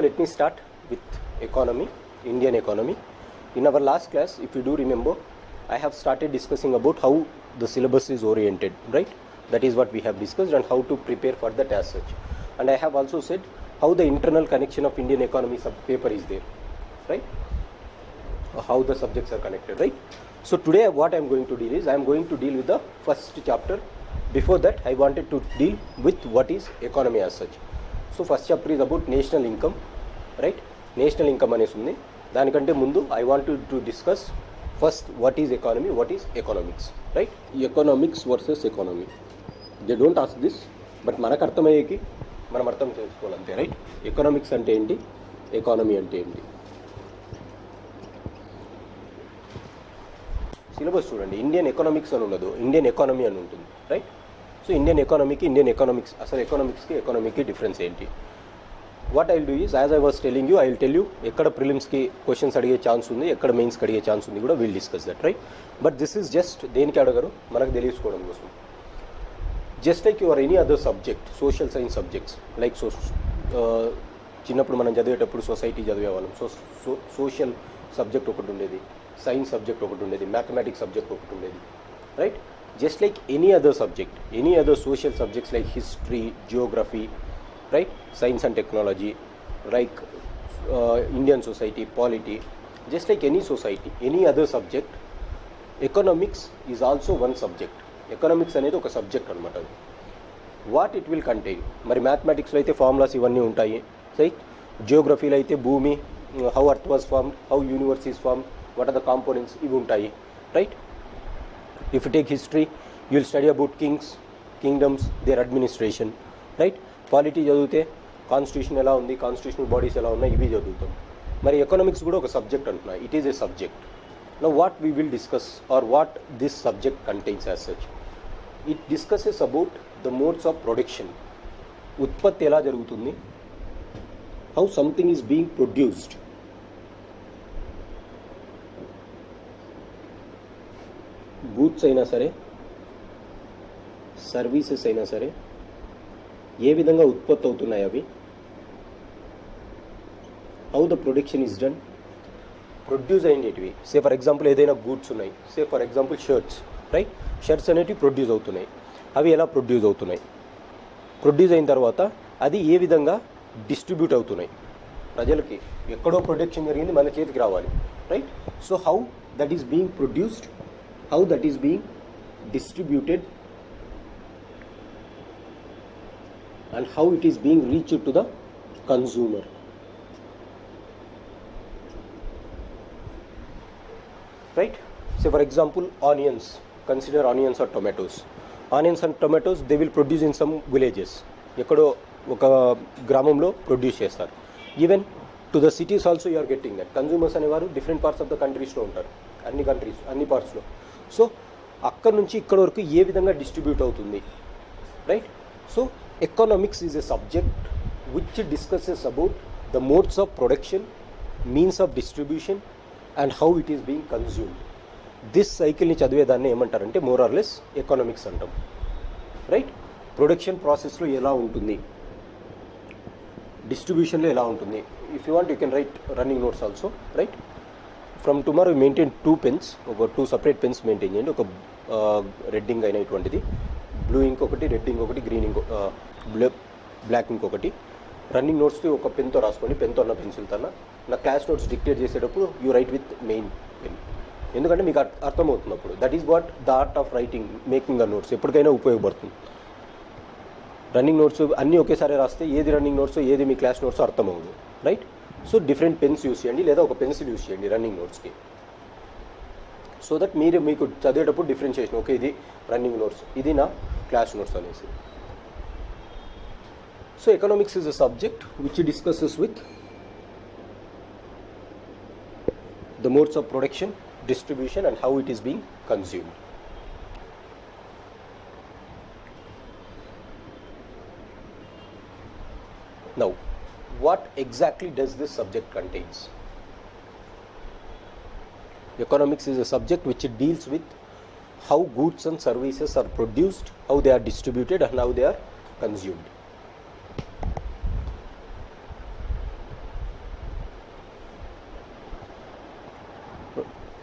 let me start with economy, Indian economy. In our last class, if you do remember, I have started discussing about how the syllabus is oriented, right? That is what we have discussed, and how to prepare for that as such. And I have also said how the internal connection of Indian economy paper is there, right? How the subjects are connected, right? So today what I am going to deal is, I am going to deal with the first chapter. Before that, I wanted to deal with what is economy as such. So first chapter is about national income, right? National income అనేసి ఉంది. దానికంటే ముందు I want to discuss first what is economy, what is economics, right? Economics versus economy. They don't ask this, but మనకు అర్థమయ్యేకి మనం అర్థం చేసుకోవాలంతే, right? Economics అంటే ఏంటి, economy అంటే ఏంటి? సిలబస్ చూడండి, ఇండియన్ ఎకనామిక్స్ అని ఉండదు, ఇండియన్ ఎకానమీ అని ఉంటుంది, రైట్? సో ఇండియన్ ఎకానమీకి, ఇండియన్ ఎకనామిక్స్, అసలు ఎకనామిక్స్కి ఎకానమీకి డిఫరెన్స్ ఏంటి? What I will do is, as I was telling you, I will tell you ఎక్కడ ప్రిలిమ్స్కి క్వశ్చన్స్ అడిగే ఛాన్స్ ఉంది, ఎక్కడ మెయిన్స్కి అడిగే ఛాన్స్ ఉంది కూడా will discuss that, right? But this is just దేనికి అడగరు, మనకు తెలుసుకోవడం కోసం. Just like your any other subject, social science subjects, like చిన్నప్పుడు మనం చదివేటప్పుడు సొసైటీ చదివేవాళ్ళం, సోషల్ సబ్జెక్ట్ ఒకటి ఉండేది, సైన్స్ సబ్జెక్ట్ ఒకటి ఉండేది, మ్యాథమెటిక్స్ సబ్జెక్ట్ ఒకటి ఉండేది, right? Just like any other subject, any other social subjects like history, Geography, right? Science and technology, like Indian society, polity, just like any society, any other subject, economics is also one subject. Economics అనేది ఒక subject అనమాట. What it will contain, మరి మ్యాథమెటిక్స్లో అయితే formulas ఇవన్నీ ఉంటాయి, right? జియోగ్రఫీలో అయితే భూమి, how earth was form, how universe is form, what are the components, ఇవి ఉంటాయి, right? If you take history, you will study about kings, kingdoms, their administration, right? Polity చదివితే కాన్స్టిట్యూషన్ ఎలా ఉంది, కాన్స్టిట్యూషనల్ బాడీస్ ఎలా ఉన్నాయి, ఇవి చదువుతాం. మరి ఎకనామిక్స్ కూడా ఒక సబ్జెక్ట్ అంటున్నా, it is a subject. Now what we will discuss, or what this subject contains as such, it discusses about the modes of production. ఉత్పత్తి ఎలా జరుగుతుంది, how something is being produced, goods అయినా సరే, services అయినా సరే, ఏ విధంగా ఉత్పత్తి అవుతున్నాయి అవి, how the production is done, produce అయ్యేటివి. సే ఫర్ ఎగ్జాంపుల్ ఏదైనా గూడ్స్ ఉన్నాయి, say for example shirts, right? Shirts అనేటివి ప్రొడ్యూస్ అవుతున్నాయి, అవి ఎలా ప్రొడ్యూస్ అవుతున్నాయి, ప్రొడ్యూస్ అయిన తర్వాత అది ఏ విధంగా డిస్ట్రిబ్యూట్ అవుతున్నాయి ప్రజలకి, ఎక్కడో ప్రొడక్షన్ జరిగింది మన చేతికి రావాలి, right? So how that is being produced, how that is being distributed, and how it is being reached to the consumer. Right? Say for example onions, consider onions or tomatoes. Onions and tomatoes, they will produce in some villages, ekkado oka gramamlo produce chestar. Even to the cities also you are getting that. Consumers అనేవారు different parts of the countries లో ఉంటారు, అన్ని countries, అన్ని పార్ట్స్లో. So అక్కడ నుంచి ఇక్కడ వరకు ఏ విధంగా డిస్ట్రిబ్యూట్ అవుతుంది, right? So economics is a subject which discusses about the modes of production, means of distribution, and how it is being consumed. This cycle ni చదివేదాన్ని ఏమంటారంటే మోర్ ఆర్ లెస్ ఎకనామిక్స్ అంటాం, right? Production ప్రాసెస్లో ఎలా ఉంటుంది, డిస్ట్రిబ్యూషన్లో ఎలా ఉంటుంది. If you want you can write running notes also, right? From tomorrow maintain 2 pens, ఒక 2 separate pens maintain చేయండి. ఒక రెడ్డింగ్ అయినటువంటిది, బ్లూ ఇంక్ ఒకటి, రెడ్ ఇంక్ ఒకటి, గ్రీన్ ఇంక్, బ్లాక్ ఇంక్ ఒకటి. రన్నింగ్ నోట్స్కి ఒక పెన్తో రాసుకోండి, పెన్తో అన్న పెన్సిల్తో అన్న. నా క్లాస్ నోట్స్ డిక్టేట్ చేసేటప్పుడు you write with main pen, ఎందుకంటే మీకు అర్థమవుతున్నప్పుడు. That is what the art of writing, making the notes ఎప్పటికైనా ఉపయోగపడుతుంది. రన్నింగ్ నోట్స్ అన్నీ ఒకేసారి రాస్తే ఏది రన్నింగ్ నోట్స్, ఏది మీ క్లాస్ నోట్స్ అర్థమవుతుంది, right? So different pens use చేయండి, లేదా ఒక పెన్సిల్ యూస్ చేయండి రన్నింగ్ నోట్స్కి, సో దట్ మీరు మీకు చదివేటప్పుడు డిఫరెన్షియేషన్, ఓకే ఇది రన్నింగ్ నోట్స్, ఇది నా క్లాస్ నోట్స్ అనేసి. So economics is a subject which discusses with the modes of production, distribution, and how it is being consumed. Now, what exactly does this subject contains? Economics is a subject which deals with how goods and services are produced, how they are distributed, and how they are consumed.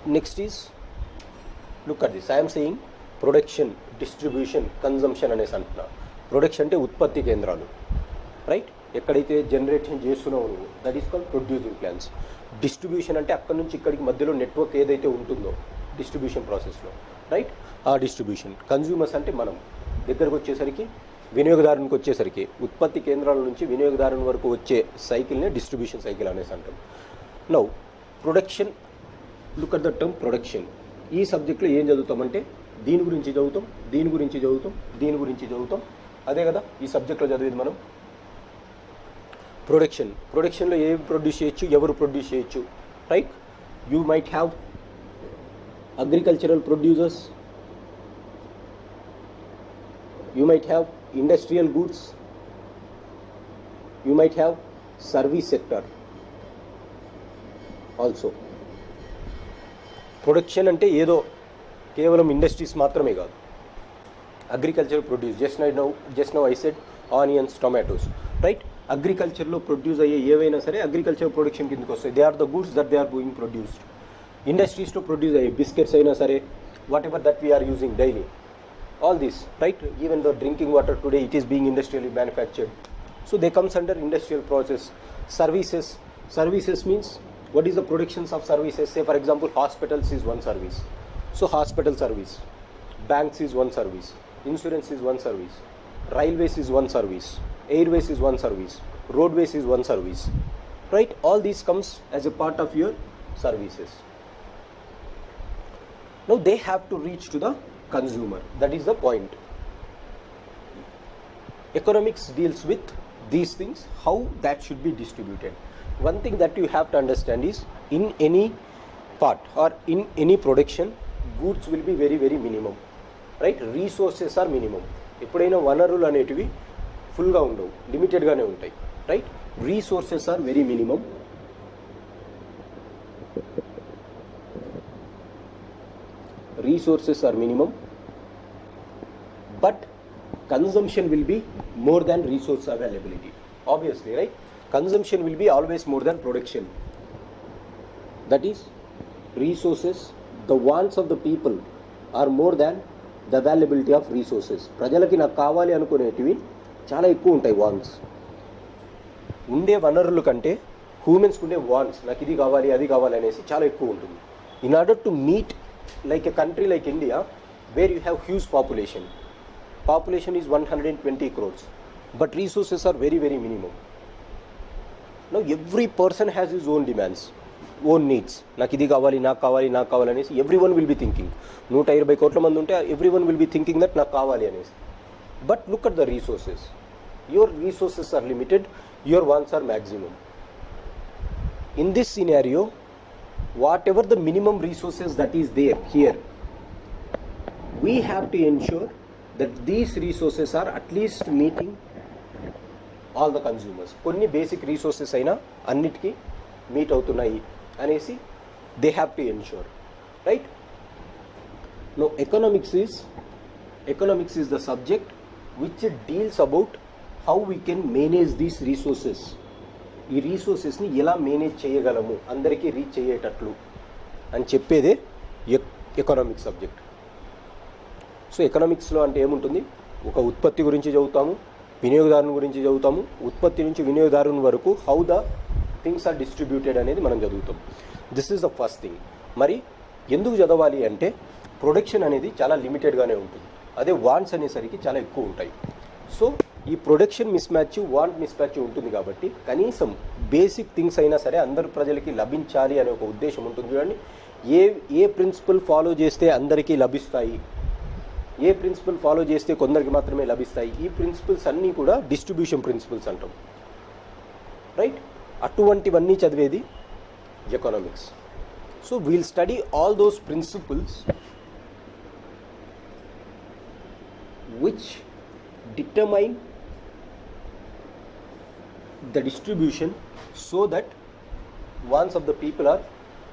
Next is, look at this. I am saying production, distribution, consumption అనేసి అంటున్నా. Production అంటే ఉత్పత్తి కేంద్రాలు, right? ఎక్కడైతే generation చేస్తున్నావు నువ్వు, that is called producing plants. Distribution అంటే అక్కడ నుంచి ఇక్కడికి మధ్యలో నెట్వర్క్ ఏదైతే ఉంటుందో డిస్ట్రిబ్యూషన్ ప్రాసెస్లో, రైట్? ఆ డిస్ట్రిబ్యూషన్. కన్జ్యూమర్స్ అంటే మనం దగ్గరకు వచ్చేసరికి, వినియోగదారునికి వచ్చేసరికి, ఉత్పత్తి కేంద్రాల నుంచి వినియోగదారుని వరకు వచ్చే సైకిల్ని డిస్ట్రిబ్యూషన్ సైకిల్ అనేసి అంటాం. Now production, look at the term production. ఈ సబ్జెక్ట్లో ఏం చదువుతామంటే దీని గురించి చదువుతాం, దీని గురించి చదువుతాం, దీని గురించి చదువుతాం. అదే కదా ఈ సబ్జెక్ట్లో చదివేది మనం. ప్రొడక్షన్, ప్రొడక్షన్లో ఏం ప్రొడ్యూస్ చేయొచ్చు, ఎవరు ప్రొడ్యూస్ చేయొచ్చు, right? You might have agricultural producers, you might have industrial goods, you might have service sector also. Production అంటే ఏదో కేవలం ఇండస్ట్రీస్ మాత్రమే కాదు. Agriculture produce, just now I said onions, tomatoes, right? అగ్రికల్చర్లో ప్రొడ్యూస్ అయ్యే ఏవైనా సరే అగ్రికల్చర్ ప్రొడక్షన్ కిందకి వస్తాయి. They are the goods that they are being produced. ఇండస్ట్రీస్లో ప్రొడ్యూస్ అయ్యే బిస్కెట్స్ అయినా సరే, whatever that we are using daily, all this, right? Even the drinking water today, it is being industrially manufactured, so they comes under industrial process. Services means, what is the productions of services? Say for example, hospitals is one service, so hospital service. Banks is one service, insurance is one service, railways is one service, airways is one service, roadways is one service, right? All these comes as a part of your services. Now they have to reach to the consumer. That is the point. Economics deals with these things, how that should be distributed. One thing that you have to understand is, in any part or in any production, goods will be very very minimum, right? Resources are minimum. ఎప్పుడైనా వనరులు అనేటివి ఫుల్గా ఉండవు, లిమిటెడ్గానే ఉంటాయి, right? Resources are very minimum. Resources are minimum, but consumption will be more than resource availability. Obviously, right? Consumption will be always more than production. That is, resources, the wants of the people are more than the availability of resources. ప్రజలకి నాకు కావాలి అనుకునేటివి చాలా ఎక్కువ ఉంటాయి Vance. ఉండే వనరుల కంటే హ్యూమన్స్కి ఉండే వాన్స్, నాకు ఇది కావాలి అది కావాలి అనేసి చాలా ఎక్కువ ఉంటుంది. In order to meet like a country like India, where you have huge population is 120 crores, but resources are very very minimum. Now every person has his own demands, own needs. నాకు ఇది కావాలి, నాకు కావాలి, నాకు కావాలి అనేసి everyone will be thinking. 120 కోట్ల మంది ఉంటే everyone will be thinking that నాకు కావాలి అనేసి. But look at the resources. Your resources are limited, your wants are maximum. In this scenario, whatever the minimum resources that is there here, we have to ensure that these resources are at least meeting all the consumers. కొన్ని basic resources అయినా అన్నిటికీ meet అవుతున్నాయి అనేసి they have to ensure, right? Now economics is the subject which deals about how we can manage these resources. ఈ రీసోర్సెస్ని ఎలా manage చేయగలము, అందరికీ reach అయ్యేటట్లు అని చెప్పేదే ఎకనామిక్స్ సబ్జెక్ట్. సో ఎకనామిక్స్లో అంటే ఏముంటుంది, ఒక ఉత్పత్తి గురించి చదువుతాము, వినియోగదారుని గురించి చదువుతాము, ఉత్పత్తి నుంచి వినియోగదారుని వరకు how the things are distributed అనేది మనం చదువుతాం. This is the first thing. మరి ఎందుకు చదవాలి అంటే, ప్రొడక్షన్ అనేది చాలా లిమిటెడ్గానే ఉంటుంది, అదే వాంట్స్ అనేసరికి చాలా ఎక్కువ ఉంటాయి. సో ఈ production miss match, want miss match ఉంటుంది కాబట్టి కనీసం బేసిక్ థింగ్స్ అయినా సరే అందరు ప్రజలకి లభించాలి అనే ఒక ఉద్దేశం ఉంటుంది. చూడండి, ఏ ప్రిన్సిపల్ ఫాలో చేస్తే అందరికీ లభిస్తాయి, ఏ ప్రిన్సిపల్ ఫాలో చేస్తే కొందరికి మాత్రమే లభిస్తాయి, ఈ ప్రిన్సిపల్స్ అన్నీ కూడా డిస్ట్రిబ్యూషన్ ప్రిన్సిపల్స్ అంటాం, రైట్? అటువంటివన్నీ చదివేది economics. So we'll study all those principles which determine the distribution so that wants of the people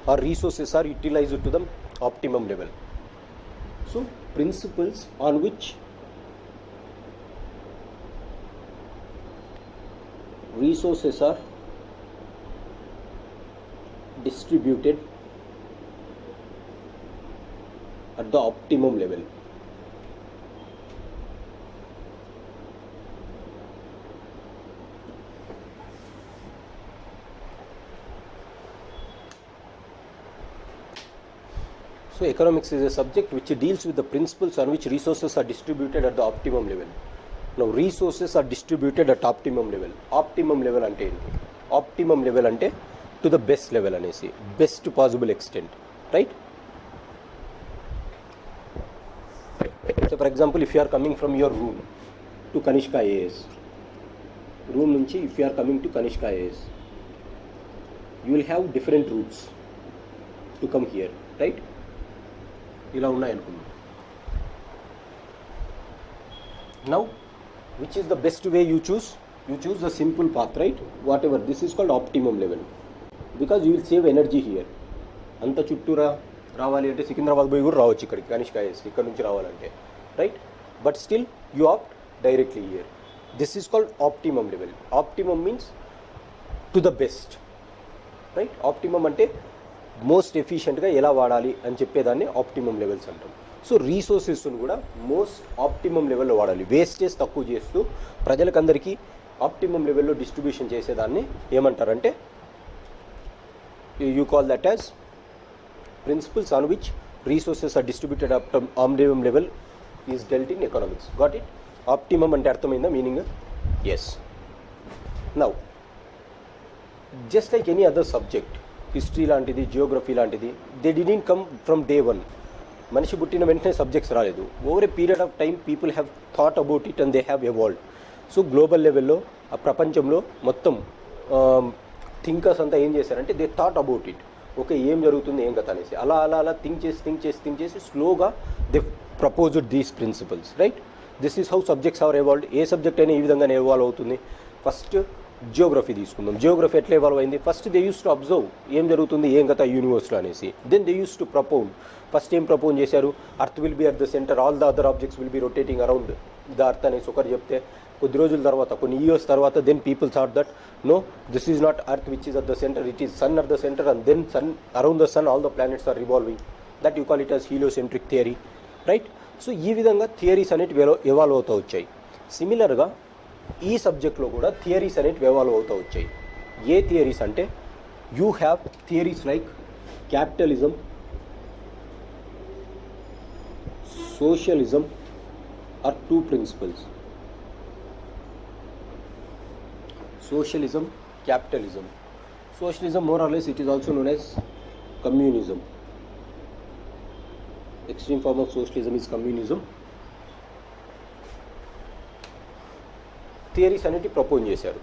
or resources are utilized to the optimum level. So principles on which resources are distributed at the optimum level. So economics is a subject which deals with the principles on which resources are distributed at the optimum level. Now resources are distributed at optimum level. Optimum level ante enti? Optimum level ante to the best level anesi, best possible extent, right? So for example, if you are coming from your room to Kanishka IAS, room nunchi if you are coming to Kanishka IAS, you will have different routes to come here, right? ఇలా ఉన్నాయి అనుకుందాం. Now which is the best way you choose? You choose the simple path, right? Whatever, this is called optimum level because you will save energy here. అంత చుట్టూరా రావాలి అంటే సికింద్రాబాద్ పోయి కూడా రావచ్చు ఇక్కడికి కనిష్క ఐఏఎస్ ఇక్కడ నుంచి రావాలంటే, right? But still you opt directly here. This is called optimum level. Optimum means to the best, right? Optimum అంటే మోస్ట్ ఎఫిషియెంట్గా ఎలా వాడాలి అని చెప్పేదాన్ని ఆప్టిమమ్ లెవెల్స్ అంటాం. సో రీసోర్సెస్ను కూడా మోస్ట్ ఆప్టిమమ్ లెవెల్లో వాడాలి, వేస్టేజ్ తక్కువ చేస్తూ ప్రజలకందరికీ ఆప్టిమమ్ లెవెల్లో డిస్ట్రిబ్యూషన్ చేసేదాన్ని ఏమంటారంటే you call that as principles on which resources are distributed at optimum level is dealt in economics. Got it? Optimum ante arthamainda meaning? Yes. Now just like any other subject, history lantidi, geography lantidi, they didn't come from day one. Manishi puttina ventane subjects raaledu. Over a period of time people have thought about it and they have evolved. So global level lo aa prapanchamlo mottam thinkers anta em chesarante they thought about it. Okay ఏం జరుగుతుంది ఏం కథ అనేసి అలా అలా అలా think చేసి స్లోగా they proposed these principles, right? This is how subjects are evolved. ఏ సబ్జెక్ట్ అయినా ఈ విధంగానే ఎవాల్వ్ అవుతుంది. ఫస్ట్ జియోగ్రఫీ తీసుకుందాం. జియోగ్రఫీ ఎట్లా ఎవాల్వ్ అయింది? First they use to observe ఏం జరుగుతుంది ఏం కథ యూనివర్స్లో అనేసి. Then they use to propose. First ఏం ప్రపోజ్ చేశారు? Earth will be at the centre, all the other objects will be rotating around the earth అనేసి ఒకరు చెప్తే కొద్ది రోజుల తర్వాత కొన్ని ఇయర్స్ తర్వాత then people thought that no this is not earth which is at the centre, it is sun at the centre and then sun around the sun all the planets are revolving. That you call it as heliocentric theory, right? So ఈ విధంగా theories అనేటివి evolve అవుతూ వచ్చాయి. సిమిలర్గా ఈ సబ్జెక్ట్లో కూడా theories అనేటివి ఎవాల్వ్ అవుతూ వచ్చాయి. ఏ థియరీస్ అంటే you have theories like capitalism, socialism are two principles. Socialism, capitalism. Socialism more or less it is also known as communism. Extreme form of socialism is communism. Theories అనేవి propose చేశారు.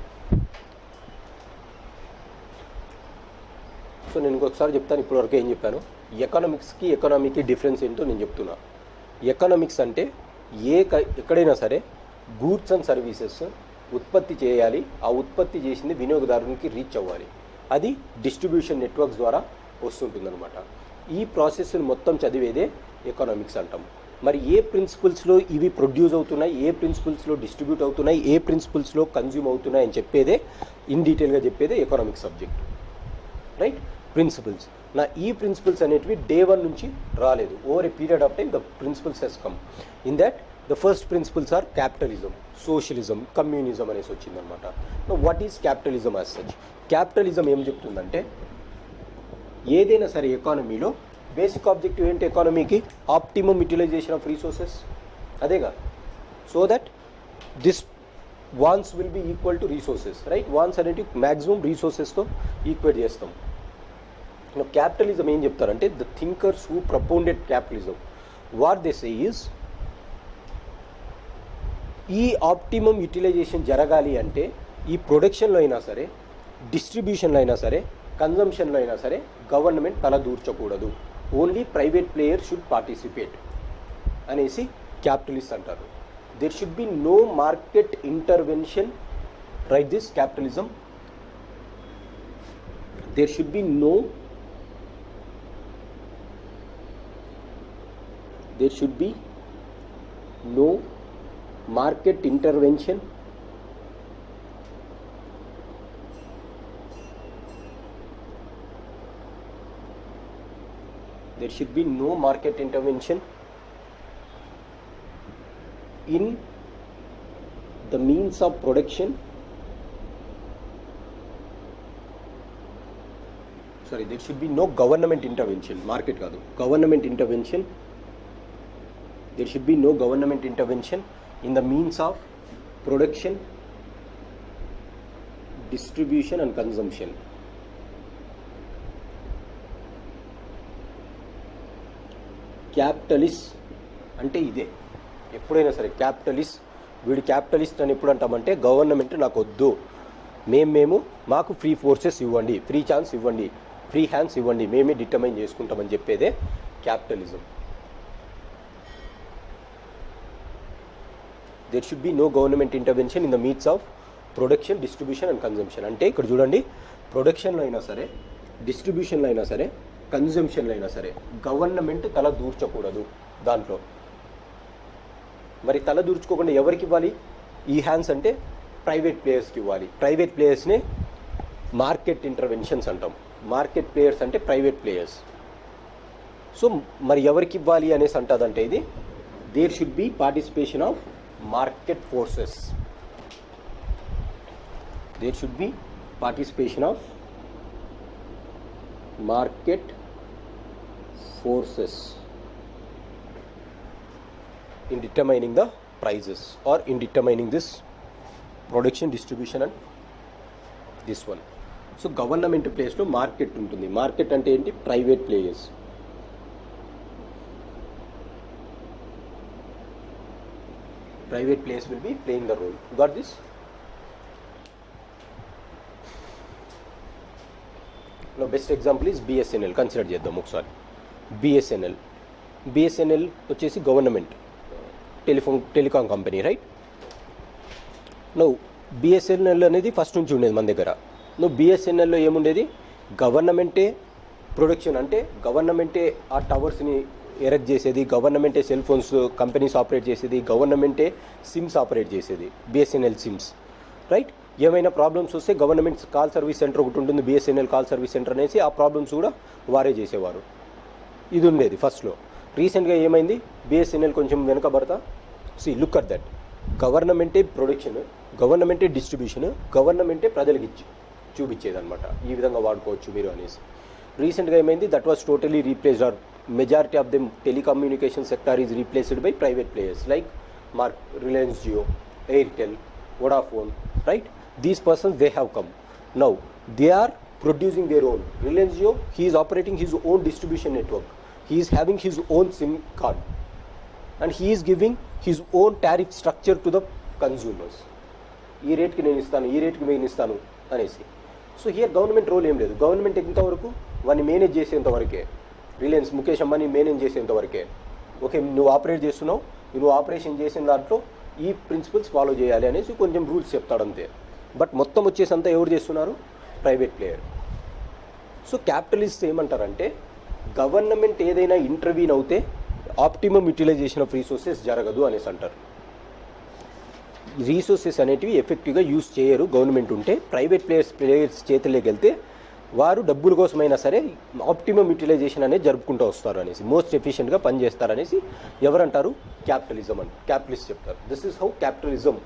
So నేను ఇంకొకసారి చెప్తాను, ఇప్పటివరకు ఏం చెప్పాను. ఎకనామిక్స్కి ఎకనామీకి difference ఏంటో నేను చెప్తున్నా. ఎకనామిక్స్ అంటే ఎక్కడైనా సరే గూడ్స్ అండ్ సర్వీసెస్ ఉత్పత్తి చేయాలి, ఆ ఉత్పత్తి చేసింది వినియోగదారునికి రీచ్ అవ్వాలి, అది డిస్ట్రిబ్యూషన్ నెట్వర్క్స్ ద్వారా వస్తుంటుందన్నమాట. ఈ ప్రాసెస్ని మొత్తం చదివేదే ఎకనామిక్స్ అంటాం. మరి ఏ ప్రిన్సిపల్స్లో ఇవి ప్రొడ్యూస్ అవుతున్నాయి, ఏ ప్రిన్సిపల్స్లో డిస్ట్రిబ్యూట్ అవుతున్నాయి, ఏ ప్రిన్సిపల్స్లో కన్జ్యూమ్ అవుతున్నాయి అని చెప్పేదే ఇన్ డీటెయిల్గా చెప్పేదే ఎకనామిక్స్ సబ్జెక్ట్, రైట్? ప్రిన్సిపల్స్. నా ఈ ప్రిన్సిపల్స్ అనేటివి డే వన్ నుంచి రాలేదు. Over a period of time the principles has come. In that the first principles are capitalism, socialism, communism అనేసి వచ్చిందనమాట. What is capitalism as such? Capitalism ఏం చెప్తుందంటే ఏదైనా సరే ఎకానమీలో బేసిక్ ఆబ్జెక్టివ్ ఏంటి ఎకానమీకి? ఆప్టిమమ్ యూటిలైజేషన్ ఆఫ్ రీసోర్సెస్, అదేగా. So that this wants will be equal to resources, right? Wants అనేటివి మ్యాక్సిమం రీసోర్సెస్తో ఈక్వేట్ చేస్తాం. క్యాపిటలిజం ఏం చెప్తారంటే the thinkers who propounded capitalism what they say is ఈ ఆప్టిమమ్ యూటిలైజేషన్ జరగాలి అంటే ఈ ప్రొడక్షన్లో అయినా సరే, డిస్ట్రిబ్యూషన్లో అయినా సరే, కన్జంప్షన్లో అయినా సరే గవర్నమెంట్ తల దూర్చకూడదు, only private player should participate అనేసి క్యాపిటలిస్ట్ అంటారు. There should be no market intervention, right? This capitalism. There should be no market intervention there should be no market intervention in the means of production. Sorry, there should be no government intervention. Market kaadu, government intervention. There should be no government intervention in the means of production, distribution and consumption. Capitalist అంటే ఇదే. ఎప్పుడైనా సరే capitalist, వీడు capitalist అని ఎప్పుడు అంటామంటే government నాకు వద్దు, మేము మాకు ఫ్రీ ఫోర్సెస్ ఇవ్వండి, ఫ్రీ ఛాన్స్ ఇవ్వండి, ఫ్రీ హ్యాండ్స్ ఇవ్వండి, మేమే డిటర్మైన్ చేసుకుంటామని చెప్పేదే capitalism. There should be no government intervention in the means of production, distribution and consumption. అంటే ఇక్కడ చూడండి, ప్రొడక్షన్లో అయినా సరే, డిస్ట్రిబ్యూషన్లో అయినా సరే, కన్జంప్షన్లో అయినా సరే గవర్నమెంట్ తల దూర్చకూడదు దాంట్లో. మరి తల దూర్చుకోకుండా ఎవరికి ఇవ్వాలి ఈ హ్యాండ్స్ అంటే? ప్రైవేట్ ప్లేయర్స్కి ఇవ్వాలి. ప్రైవేట్ ప్లేయర్స్ని మార్కెట్ ఇంటర్వెన్షన్స్ అంటాం. మార్కెట్ ప్లేయర్స్ అంటే ప్రైవేట్ ప్లేయర్స్. సో మరి ఎవరికి ఇవ్వాలి అనేసి అంటుందంటే ఇది, there should be participation of market forces. There should be participation of market forces in determining the prices or in determining this production, distribution and this one. So government place lo market untundi. Market ante enti? Private players. Private players will be playing the role. You got this? Now best example is BSNL. Consider చేద్దాం ఒకసారి. BSNL వచ్చేసి government telecom company, right? నువ్వు BSNL అనేది first నుంచి ఉండేది మన దగ్గర. నువ్వు బిఎస్ఎన్ఎల్లో ఏముండేది? గవర్నమెంటే ప్రొడక్షన్, అంటే గవర్నమెంటే ఆ టవర్స్ని ఎరెక్ట్ చేసేది, గవర్నమెంటే సెల్ ఫోన్స్ కంపెనీస్ ఆపరేట్ చేసేది, గవర్నమెంటే సిమ్స్ ఆపరేట్ చేసేది, బిఎస్ఎన్ఎల్ సిమ్స్, రైట్? ఏమైనా ప్రాబ్లమ్స్ వస్తే గవర్నమెంట్ కాల్ సర్వీస్ సెంటర్ ఒకటి ఉంటుంది, బిఎస్ఎన్ఎల్ కాల్ సర్వీస్ సెంటర్ అనేసి ఆ ప్రాబ్లమ్స్ కూడా వారే చేసేవారు. ఇది ఉండేది ఫస్ట్లో. రీసెంట్గా ఏమైంది? బిఎస్ఎన్ఎల్ కొంచెం వెనకబడతా. Look at that. గవర్నమెంటే ప్రొడక్షన్, గవర్నమెంటే డిస్ట్రిబ్యూషన్, గవర్నమెంటే ప్రజలకు చూపించేది అనమాట. ఈ విధంగా వాడుకోవచ్చు మీరు అనేసి. రీసెంట్గా ఏమైంది? That was totally replaced, or majority of them telecommunication sector is replaced by private players like Reliance Jio, Airtel, Vodafone, right? These persons they have come. Now they are producing their own. Reliance Jio, he is operating his own distribution network. He is having his own SIM card and he is giving his own tariff structure to the consumers. ఈ రేట్కి నేను ఇస్తాను, ఈ రేట్కి నేను ఇస్తాను అనేసి. So here government role ఏం లేదు. గవర్నమెంట్ ఎంతవరకు వాడిని మేనేజ్ చేసేంత వరకే. రిలయన్స్ ముఖేష్ అంబానీ మేనేజ్ చేసేంత వరకే. ఓకే, నువ్వు ఆపరేట్ చేస్తున్నావు, నువ్వు ఆపరేషన్ చేసిన దాంట్లో ఈ ప్రిన్సిపల్స్ ఫాలో చేయాలి అనేసి కొంచెం రూల్స్ చెప్తాడు అంతే. బట్ మొత్తం వచ్చేసి అంతా ఎవరు చేస్తున్నారు? Private player. సో క్యాపిటలిస్ట్ ఏమంటారంటే, గవర్నమెంట్ ఏదైనా ఇంటర్వ్యూన్ అవుతే ఆప్టిమమ్ యూటిలైజేషన్ ఆఫ్ రీసోర్సెస్ జరగదు అనేసి అంటారు. రీసోర్సెస్ అనేటివి ఎఫెక్టివ్గా యూజ్ చేయరు గవర్నమెంట్ ఉంటే. ప్రైవేట్ ప్లేయర్స్ చేతిలోకి వెళ్తే వారు డబ్బుల కోసమైనా సరే ఆప్టిమమ్ యూటిలైజేషన్ అనేది జరుపుకుంటూ వస్తారు అనేసి, మోస్ట్ ఎఫిషియెంట్గా పనిచేస్తారనేసి ఎవరంటారు? క్యాపిటలిజం అని క్యాపిటలిస్ట్ చెప్తారు. This is how capitalism,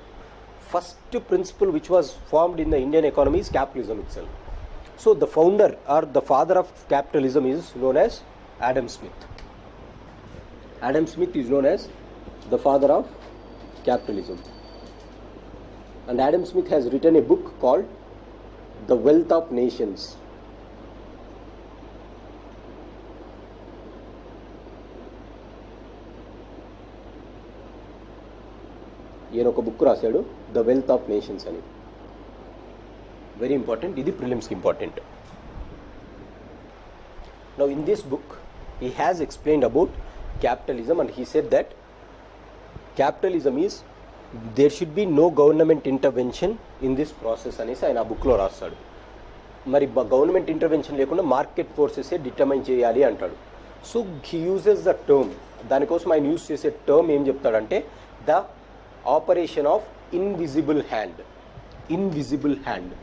first principle which was formed in the Indian economy is capitalism it self. So the founder or the father of capitalism is known as Adam Smith. Adam Smith is known as the father of capitalism. And Adam Smith has written a book called The Wealth of Nations. ఈయన ఒక book రాశాడు, the wealth of nations అని. Very important, ఇది ప్రిలిమ్స్కి important. Now in this book he has explained about capitalism and he said that capitalism is there should be no government intervention in this process అనేసి ఆయన ఆ బుక్లో రాస్తాడు. మరి government intervention లేకుండా మార్కెట్ ఫోర్సెసే డిటర్మైన్ చేయాలి అంటాడు. So he uses the term, దానికోసం ఆయన యూజ్ చేసే టర్మ్ ఏం చెప్తాడంటే the operation of invisible hand. Invisible hand.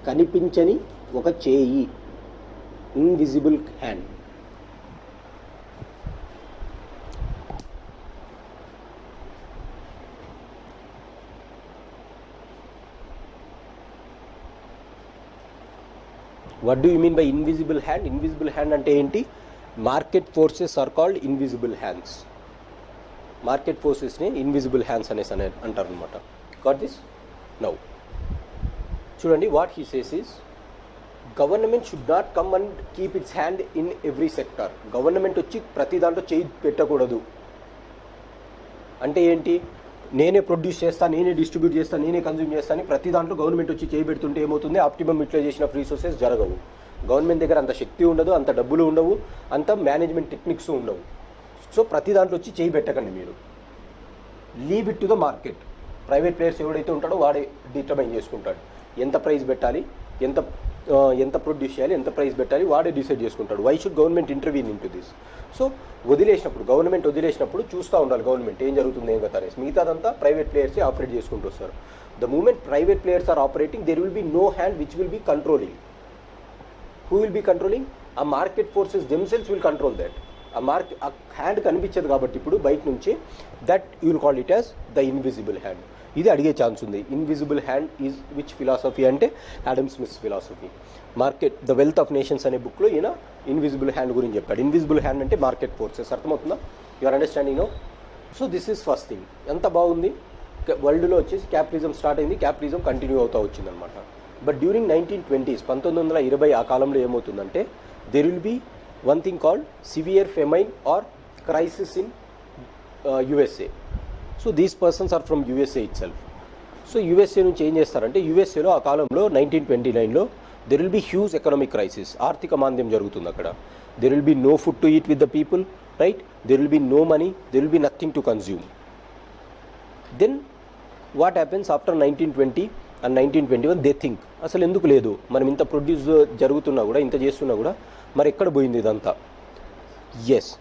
కనిపించని ఒక చేయి, invisible hand. What do you mean by invisible hand? Invisible hand అంటే ఏంటి? Market forces are called invisible hands. Market ఫోర్సెస్ని ఇన్విజిబుల్ హ్యాండ్స్ అనేసి అంటారు అనమాట. Got this? నౌ చూడండి, what he says is government should not come and keep it's hand in every sector. Government వచ్చి ప్రతి దాంట్లో చేయి పెట్టకూడదు. అంటే ఏంటి? నేనే ప్రొడ్యూస్ చేస్తాను, నేనే డిస్ట్రిబ్యూట్ చేస్తాను, నేనే కన్జ్యూమ్ చేస్తాను, ప్రతి దాంట్లో గవర్నమెంట్ వచ్చి చేయి పెడుతుంటే ఏమవుతుంది? ఆప్టిమమ్ యూటిలైజేషన్ ఆఫ్ రీసోర్సెస్ జరగవు. గవర్నమెంట్ దగ్గర అంత శక్తి ఉండదు, అంత డబ్బులు ఉండవు, అంత మేనేజ్మెంట్ టెక్నిక్స్ ఉండవు. సో ప్రతి దాంట్లో వచ్చి చేయి పెట్టకండి మీరు. Leave it to the market. Private players ఎవడైతే ఉంటాడో వాడే డిటర్మైన్ చేసుకుంటాడు. ఎంత ప్రైస్ పెట్టాలి, ఎంత ప్రొడ్యూస్ చేయాలి, ఎంత ప్రైస్ పెట్టాలి, వాడే డిసైడ్ చేసుకుంటాడు. Why should government intervene into this? So government వదిలేసినప్పుడు చూస్తూ ఉండాలి గవర్నమెంట్ ఏం జరుగుతుంది, ఏం కదా అనేసి. మిగతాదంతా ప్రైవేట్ ప్లేయర్సే ఆపరేట్ చేసుకుంటూ వస్తారు. The moment private players are operating, there will be no hand which will be controlling. Who will be controlling? ఆ market forces themselves will control that. ఆ హ్యాండ్ కనిపించదు కాబట్టి ఇప్పుడు బయట నుంచి, that you will call it as the invisible hand. ఇది అడిగే chance ఉంది. Invisible hand is which philosophy అంటే Adam Smith philosophy. The wealth of nations అనే బుక్లో ఈయన ఇన్విజిబుల్ హ్యాండ్ గురించి చెప్పాడు. ఇన్విజిబుల్ హ్యాండ్ అంటే మార్కెట్ ఫోర్సెస్. అర్థమవుతుందా? Your understanding no? So this is first thing. ఎంత బాగుంది, వరల్డ్లో వచ్చేసి క్యాపిటలిజం స్టార్ట్ అయింది, క్యాపిటలిజం కంటిన్యూ అవుతూ వచ్చిందనమాట. బట్ డ్యూరింగ్ 1920s 1920 ఆ కాలంలో ఏమవుతుందంటే, there will be one thing called severe famine or crisis in USA. So these persons are from USA itself. So USA నుంచి ఏం చేస్తారంటే, USAలో ఆ కాలంలో 1929లో there will be huge economic crisis. ఆర్థిక మాంద్యం జరుగుతుంది అక్కడ. There will be no food to eat with the people, right? There will be no money, there will be nothing to consume. Then what happens after 1920 and 1921? They think అసలు ఎందుకు లేదు, మనం ఇంత produce జరుగుతున్నా కూడా, ఇంత చేస్తున్నా కూడా మరి ఎక్కడ పోయింది ఇదంతా? Yes,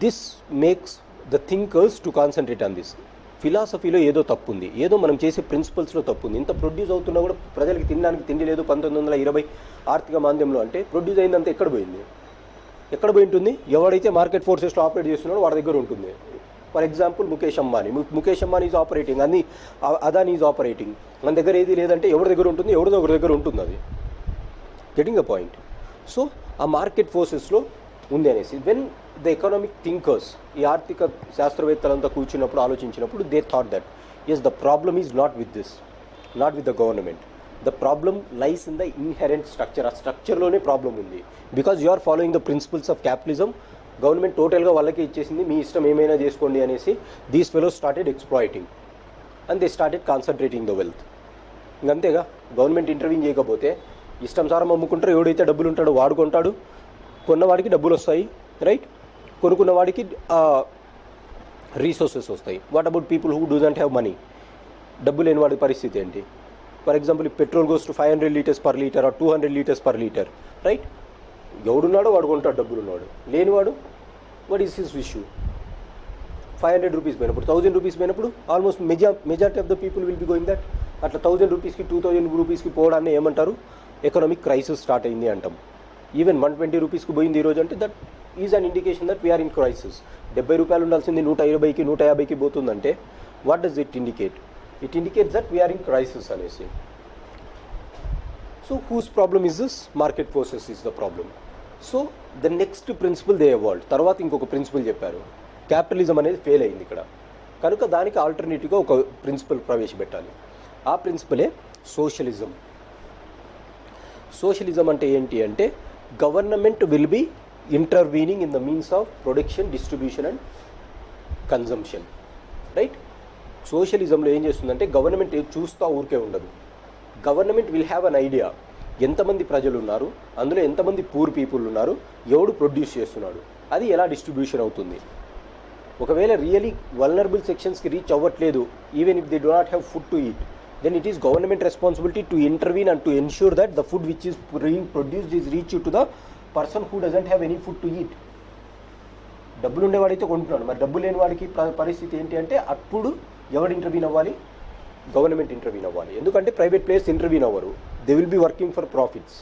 this makes the thinkers to concentrate on this. ఫిలాసఫీలో ఏదో తప్పు ఉంది, ఏదో మనం చేసే ప్రిన్సిపల్స్లో తప్పు ఉంది. ఇంత ప్రొడ్యూస్ అవుతున్నా కూడా ప్రజలకి తినడానికి తిండి లేదు 1920 ఆర్థిక మాంద్యంలో. అంటే ప్రొడ్యూస్ అయిందంతా ఎక్కడ పోయింది? ఎక్కడ పోయి ఉంటుంది? ఎవడైతే మార్కెట్ ఫోర్సెస్లో ఆపరేట్ చేస్తున్నాడో వాడి దగ్గర ఉంటుంది. For example Mukesh Ambani is operating, Adani is operating. మన దగ్గర ఏది లేదంటే ఎవరి దగ్గర ఉంటుంది? ఎవరిదో ఒకరి దగ్గర ఉంటుంది. అది గెటింగ్ అ పాయింట్. సో ఆ మార్కెట్ ఫోర్సెస్లో ఉంది అనేసి. వెన్ ద ఎకనామిక్ థింకర్స్, ఈ ఆర్థిక శాస్త్రవేత్తలంతా కూర్చున్నప్పుడు ఆలోచించినప్పుడు, they thought that yes the problem is not with this, not with the government. The problem lies in the inherent structure. ఆ స్ట్రక్చర్లోనే ప్రాబ్లం ఉంది. Because you are following the principles of capitalism. Government టోటల్గా వాళ్ళకి ఇచ్చేసింది, మీ ఇష్టం ఏమైనా చేసుకోండి అనేసి. These fellows started exploiting and they started concentrating the wealth. ఇంకంతేగా, గవర్నమెంట్ ఇంటర్వ్యూ చేయకపోతే ఇష్టంసారం అమ్ముకుంటారు. ఎవడైతే డబ్బులు ఉంటాడో వాడుకుంటాడు, కొన్నవాడికి డబ్బులు వస్తాయి, రైట్? కొనుక్కున్న వాడికి రీసోర్సెస్ వస్తాయి. What about people who doesn't have money? డబ్బు లేని వాడి పరిస్థితి ఏంటి? For example, petrol goes to 500 liters per liter or 200 liters per liter, right? ఎవడున్నాడో వాడు కొంటాడు, డబ్బులు ఉన్నాడు. లేనివాడు, what is his issue? 500 rupees పోయినప్పుడు, 1000 rupees పోయినప్పుడు almost majority of the people will be going that. అట్లా 1000 rupeesకి 2000 rupeesకి పోవడాన్ని ఏమంటారు? ఎకనామిక్ క్రైసిస్ స్టార్ట్ అయింది అంటాం. ఈవెన్ 120 rupeesకి పోయింది ఈరోజు అంటే that is an indication that we are in crisis. 70 రూపాయలు ఉండాల్సింది 120కి 150కి పోతుందంటే what does it indicate? It indicates that we are in crisis అనేసి. So whose problem is this? Market forces is the problem. So the next principle they evolved. తర్వాత ఇంకొక principal చెప్పారు. Capitalism అనేది ఫెయిల్ అయింది ఇక్కడ, కనుక దానికి ఆల్టర్నేటివ్గా ఒక ప్రిన్సిపల్ ప్రవేశపెట్టాలి. ఆ ప్రిన్సిపలే సోషలిజం. సోషలిజం అంటే ఏంటి అంటే, government will be intervening in the means of production, distribution and consumption, right? సోషలిజంలో ఏం చేస్తుందంటే, గవర్నమెంట్ చూస్తూ ఊరికే ఉండదు. Government will have an idea, ఎంతమంది ప్రజలు ఉన్నారు, అందులో ఎంతమంది పూర్ పీపుల్ ఉన్నారు, ఎవడు ప్రొడ్యూస్ చేస్తున్నాడు, అది ఎలా డిస్ట్రిబ్యూషన్ అవుతుంది. ఒకవేళ రియలీ వల్నరబుల్ సెక్షన్స్కి రీచ్ అవ్వట్లేదు, even if they do not have food to eat, then it is government responsibility to intervene and to ensure that the food which is being produced is reached to the person who doesn't have any food to eat. డబ్బులు ఉండేవాడైతే కొంటున్నాడు, మరి డబ్బు లేని వాడికి పరిస్థితి ఏంటి అంటే, అప్పుడు ఎవడు ఇంటర్వ్యూన్ అవ్వాలి? గవర్నమెంట్ ఇంటర్వ్యూన్ అవ్వాలి. ఎందుకంటే ప్రైవేట్ ప్లేయర్స్ ఇంటర్వ్యూన్ అవ్వరు. They will be working for profits.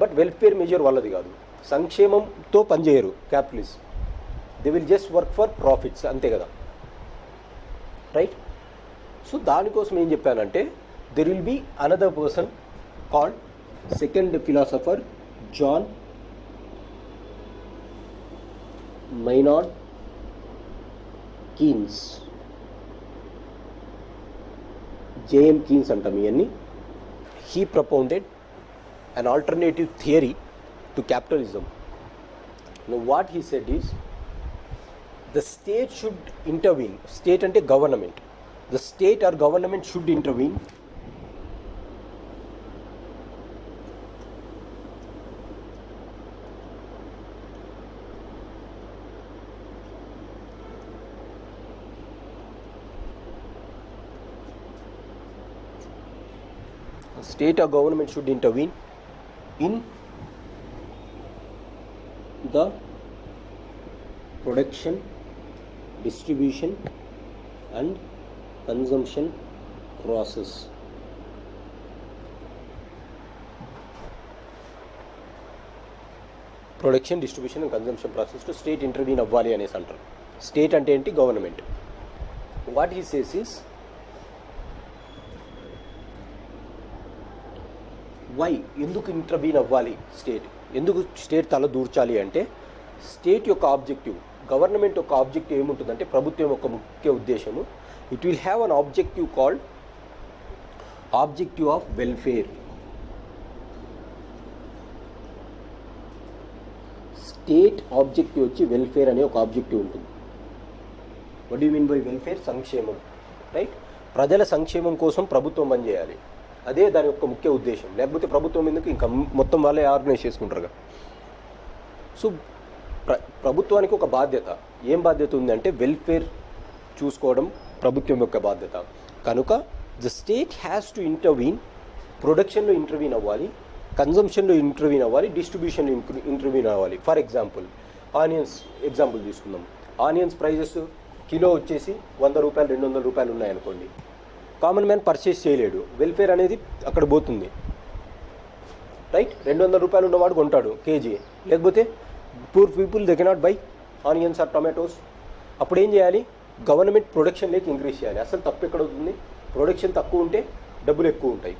But welfare measure వాళ్ళది కాదు, సంక్షేమంతో పనిచేయరు capitalist. They will just work for profits, అంతే కదా, రైట్? సో దానికోసం ఏం చెప్పానంటే there will be another person called second philosopher John Maynard Keynes, JM Keynes అంటాం ఇవన్నీ. He propounded an alternative theory to capitalism. Now what he said is the state should intervene. State ante government. The state or government should intervene state or government should intervene in the production, distribution and consumption process. Production, distribution and consumption ప్రాసెస్లో state intervene అవ్వాలి అనేసి అంటారు. State అంటే ఏంటి? Government. What he says is why, ఎందుకు intervene అవ్వాలి state, ఎందుకు state తల దూర్చాలి అంటే స్టేట్ యొక్క ఆబ్జెక్టివ్, గవర్నమెంట్ యొక్క ఆబ్జెక్టివ్ ఏముంటుందంటే ప్రభుత్వం యొక్క ముఖ్య ఉద్దేశము it will have an objective called objective of welfare. State objective వచ్చి వెల్ఫేర్ అనే ఒక ఆబ్జెక్టివ్ ఉంటుంది. What you mean by welfare? సంక్షేమం, రైట్? ప్రజల సంక్షేమం కోసం ప్రభుత్వం పనిచేయాలి, అదే దాని యొక్క ముఖ్య ఉద్దేశం. లేకపోతే ప్రభుత్వం ఎందుకు, ఇంకా మొత్తం వాళ్ళే ఆర్గనైజ్ చేసుకుంటారుగా. సో ప్రభుత్వానికి ఒక బాధ్యత, ఏం బాధ్యత ఉంది అంటే వెల్ఫేర్ చూసుకోవడం ప్రభుత్వం యొక్క బాధ్యత. కనుక the state has to intervene, ప్రొడక్షన్లో ఇంటర్వ్యూన్ అవ్వాలి, కన్జంప్షన్లో ఇంటర్వ్యూన్ అవ్వాలి, డిస్ట్రిబ్యూషన్లో ఇంటర్వ్యూన్ అవ్వాలి. ఫర్ ఎగ్జాంపుల్ ఆనియన్స్ ఎగ్జాంపుల్ తీసుకుందాం. ఆనియన్స్ ప్రైజెస్ కిలో వచ్చేసి 100 రూపాయలు 200 రూపాయలు ఉన్నాయనుకోండి, కామన్ మ్యాన్ పర్చేస్ చేయలేడు, వెల్ఫేర్ అనేది అక్కడ పోతుంది, రైట్? 200 రూపాయలు ఉన్నవాడు కొంటాడు కేజీ, లేకపోతే poor people they cannot buy onions or tomatoes. అప్పుడు ఏం చేయాలి? గవర్నమెంట్ ప్రొడక్షన్ లేక ఇంక్రీజ్ చేయాలి. అసలు తప్పు ఎక్కడ అవుతుంది? ప్రొడక్షన్ తక్కువ ఉంటే డబ్బులు ఎక్కువ ఉంటాయి.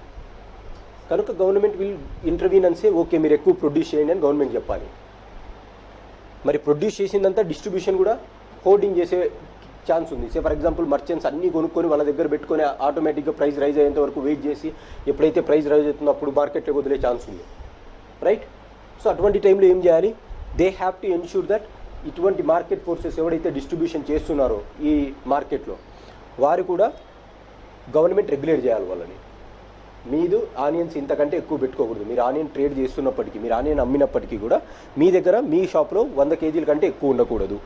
కనుక గవర్నమెంట్ విల్ ఇంటర్వ్యూన్ అని సే ఓకే మీరు ఎక్కువ ప్రొడ్యూస్ చేయండి అని గవర్నమెంట్ చెప్పాలి. మరి ప్రొడ్యూస్ చేసిందంతా డిస్ట్రిబ్యూషన్ కూడా హోర్డింగ్ చేసే ఛాన్స్ ఉంది. సే ఫర్ ఎగ్జాంపుల్ మర్చెంట్స్ అన్నీ కొనుక్కొని వాళ్ళ దగ్గర పెట్టుకొని ఆటోమేటిక్గా ప్రైస్ రైజ్ అయ్యేంత వరకు వెయిట్ చేసి ఎప్పుడైతే ప్రైస్ రైజ్ అవుతుందో అప్పుడు మార్కెట్లోకి వదిలే ఛాన్స్ ఉంది, రైట్? సో అటువంటి టైంలో ఏం చేయాలి? They have to ensure that ఇటువంటి మార్కెట్ ఫోర్సెస్ ఎవరైతే డిస్ట్రిబ్యూషన్ చేస్తున్నారో ఈ మార్కెట్లో వారు కూడా గవర్నమెంట్ రెగ్యులేట్ చేయాలి వాళ్ళని. మీరు ఆనియన్స్ ఇంతకంటే ఎక్కువ పెట్టుకోకూడదు, మీరు ఆనియన్ ట్రేడ్ చేస్తున్నప్పటికీ, మీరు ఆనియన్ అమ్మినప్పటికీ కూడా మీ దగ్గర మీ షాప్లో 100 కేజీల కంటే ఎక్కువ ఉండకూడదు.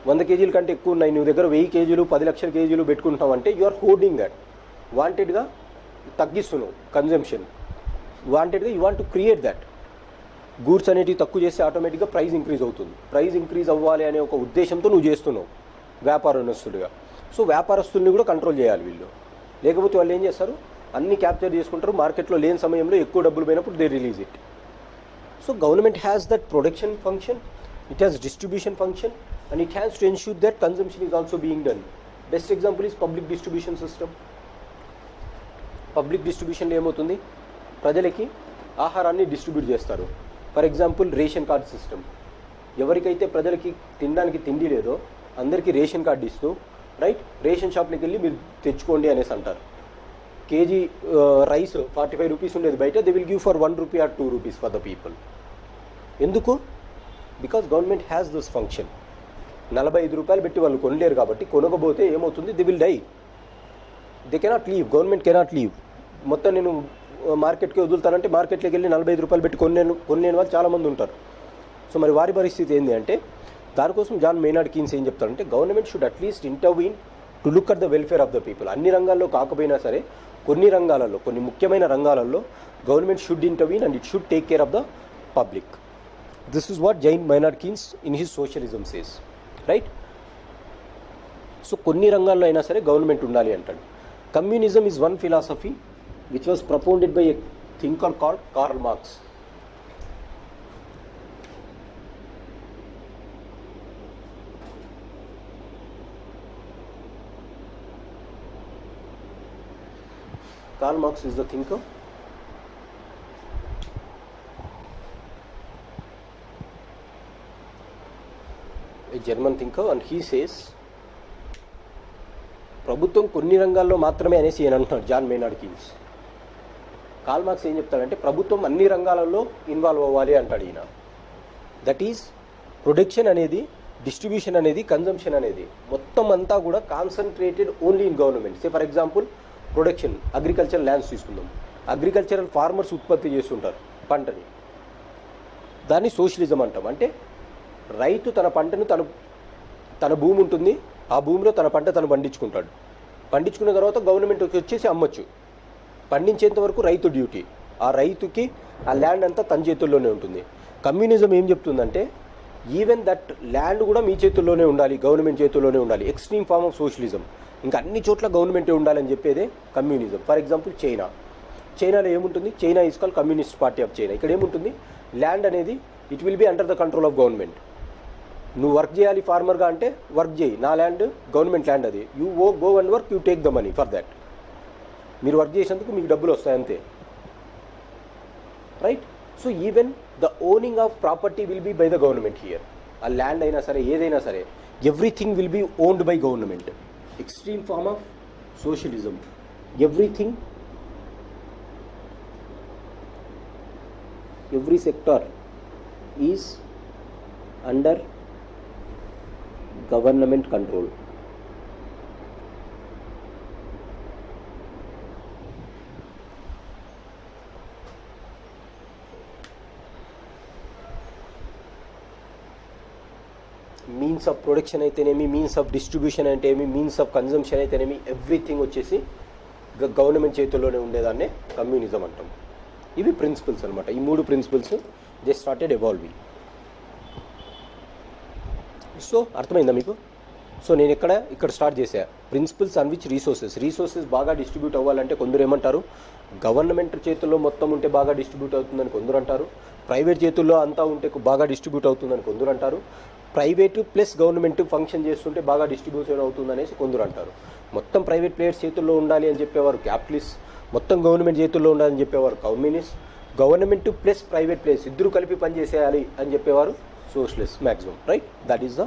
100 కేజీల కంటే ఎక్కువ ఉన్నాయి, నువ్వు దగ్గర 1000 కేజీలు 10 లక్షల కేజీలు పెట్టుకుంటున్నావు అంటే యు ఆర్ హోర్డింగ్ దట్. వాంటెడ్గా తగ్గిస్తున్నావు కన్జంప్షన్, వాంటెడ్గా you want to create that. Goods అనేటివి తక్కువ చేస్తే ఆటోమేటిక్గా ప్రైస్ ఇంక్రీజ్ అవుతుంది. ప్రైస్ ఇంక్రీజ్ అవ్వాలి అనే ఒక ఉద్దేశంతో నువ్వు చేస్తున్నావు వ్యాపారస్తుడిగా. సో వ్యాపారస్తుల్ని కూడా కంట్రోల్ చేయాలి వీళ్ళు, లేకపోతే వాళ్ళు ఏం చేస్తారు? అన్ని క్యాప్చర్ చేసుకుంటారు, మార్కెట్లో లేని సమయంలో ఎక్కువ డబ్బులు పోయినప్పుడు they release it. So government has that production function, it has distribution function and it has to ensure that consumption is also being done. Best example is public distribution system. Public డిస్ట్రిబ్యూషన్లో ఏమవుతుంది? ప్రజలకి ఆహారాన్ని distribute చేస్తారు. For example ration card system. ఎవరికైతే ప్రజలకి తినడానికి తిండి లేదో అందరికీ రేషన్ కార్డు ఇస్తూ, రైట్, రేషన్ షాప్లోకి వెళ్ళి మీరు తెచ్చుకోండి అనేసి అంటారు. కేజీ రైస్ 45 రూపీస్ ఉండేది బయట, they will give for 1 rupee or 2 rupees for the people. ఎందుకు? Because government has this function. 45 రూపాయలు పెట్టి వాళ్ళు కొనలేరు కాబట్టి, కొనకపోతే ఏమవుతుంది? They will die, they cannot live, government cannot live. మొత్తం నేను మార్కెట్కి వదులుతానంటే మార్కెట్లోకి వెళ్ళి 45 రూపాయలు పెట్టి కొనలేని వాళ్ళు చాలామంది ఉంటారు. సో మరి వారి పరిస్థితి ఏంటి అంటే, దానికోసం జాన్ మెయినార్డ్ కీన్స్ ఏం చెప్తారంటే government should at least intervene to look at the welfare of the people. అన్ని రంగాల్లో కాకపోయినా సరే కొన్ని రంగాలలో, కొన్ని ముఖ్యమైన రంగాలలో government should intervene and it should take care of the public. This is what John Maynard Keynes in his socialism says, right? So కొన్ని రంగాల్లో అయినా సరే గవర్నమెంట్ ఉండాలి అంటాడు. Communism is one philosophy which was propounded by a thinker called Karl Marx. Karl Marx is the thinker. A German thinker, and he says ప్రభుత్వం కొన్ని రంగాల్లో మాత్రమే అనేసి ఈయన అంటున్నాడు, John Maynard Keynes. Karl Marx ఏం చెప్తాడంటే ప్రభుత్వం అన్ని రంగాలలో ఇన్వాల్వ్ అవ్వాలి అంటాడు ఈయన. దట్ ఈజ్ ప్రొడక్షన్ అనేది, డిస్ట్రిబ్యూషన్ అనేది, కన్జంప్షన్ అనేది మొత్తం అంతా కూడా concentrated only in government. Say for example production, agriculture lands తీసుకుందాం. అగ్రికల్చరల్ ఫార్మర్స్ ఉత్పత్తి చేస్తుంటారు పంటని, దాన్ని సోషలిజం అంటాం. అంటే రైతు తన పంటను తన భూమి ఉంటుంది, ఆ భూమిలో తన పంట తను పండించుకుంటాడు. పండించుకున్న తర్వాత గవర్నమెంట్కి వచ్చేసి అమ్మొచ్చు. పండించేంత వరకు రైతు డ్యూటీ, ఆ రైతుకి ఆ ల్యాండ్ అంతా తన చేతుల్లోనే ఉంటుంది. కమ్యూనిజం ఏం చెప్తుందంటే ఈవెన్ దట్ ల్యాండ్ కూడా మీ చేతుల్లోనే ఉండాలి, గవర్నమెంట్ చేతుల్లోనే ఉండాలి. Extreme form of socialism. ఇంకా అన్ని చోట్ల గవర్నమెంటే ఉండాలని చెప్పేదే కమ్యూనిజం. ఫర్ ఎగ్జాంపుల్ చైనాలో ఏముంటుంది? China is call communist party of China. ఇక్కడ ఏముంటుంది? ల్యాండ్ అనేది it will be under the control of government. నువ్వు వర్క్ చేయాలి ఫార్మర్గా అంటే వర్క్ చేయి, నా ల్యాండ్ గవర్నమెంట్ ల్యాండ్ అది, you go and work, you take the money for that. మీరు వర్క్ చేసేందుకు మీకు డబ్బులు వస్తాయి అంతే, right? So even the owning of property will be by the government here. ఆ ల్యాండ్ అయినా సరే, ఏదైనా సరే, everything will be owned by government. Extreme form of socialism. Everything, every sector is under government control. Means of production అయితేనేమి, means of distribution అంటే ఏమి, means of consumption అయితేనేమి, everything వచ్చేసి గవర్నమెంట్ చేతుల్లోనే ఉండేదాన్నే కమ్యూనిజం అంటాం. ఇవి ప్రిన్సిపల్స్ అనమాట. ఈ 3 principles they started evolving. So అర్థమైందా మీకు? సో నేను ఇక్కడ స్టార్ట్ చేశా ప్రిన్సిపల్స్ ఆన్ విచ్ రీసోర్సెస్ బాగా డిస్ట్రిబ్యూట్ అవ్వాలంటే కొందరు ఏమంటారు, గవర్నమెంట్ చేతుల్లో మొత్తం ఉంటే బాగా డిస్ట్రిబ్యూట్ అవుతుందని కొందరు అంటారు, ప్రైవేట్ చేతుల్లో అంతా ఉంటే బాగా డిస్ట్రిబ్యూట్ అవుతుందని కొందరు అంటారు, ప్రైవేటు ప్లస్ గవర్నమెంట్ ఫంక్షన్ చేస్తుంటే బాగా డిస్ట్రిబ్యూషన్ అవుతుందనేసి కొందరు అంటారు. మొత్తం ప్రైవేట్ ప్లేయర్స్ చేతుల్లో ఉండాలి అని చెప్పేవారు క్యాపిటలిస్ట్, మొత్తం గవర్నమెంట్ చేతుల్లో ఉండాలని చెప్పేవారు communist, government plus private players ఇద్దరు కలిపి పనిచేసేయాలి అని చెప్పేవారు socialist maximum, right? That is the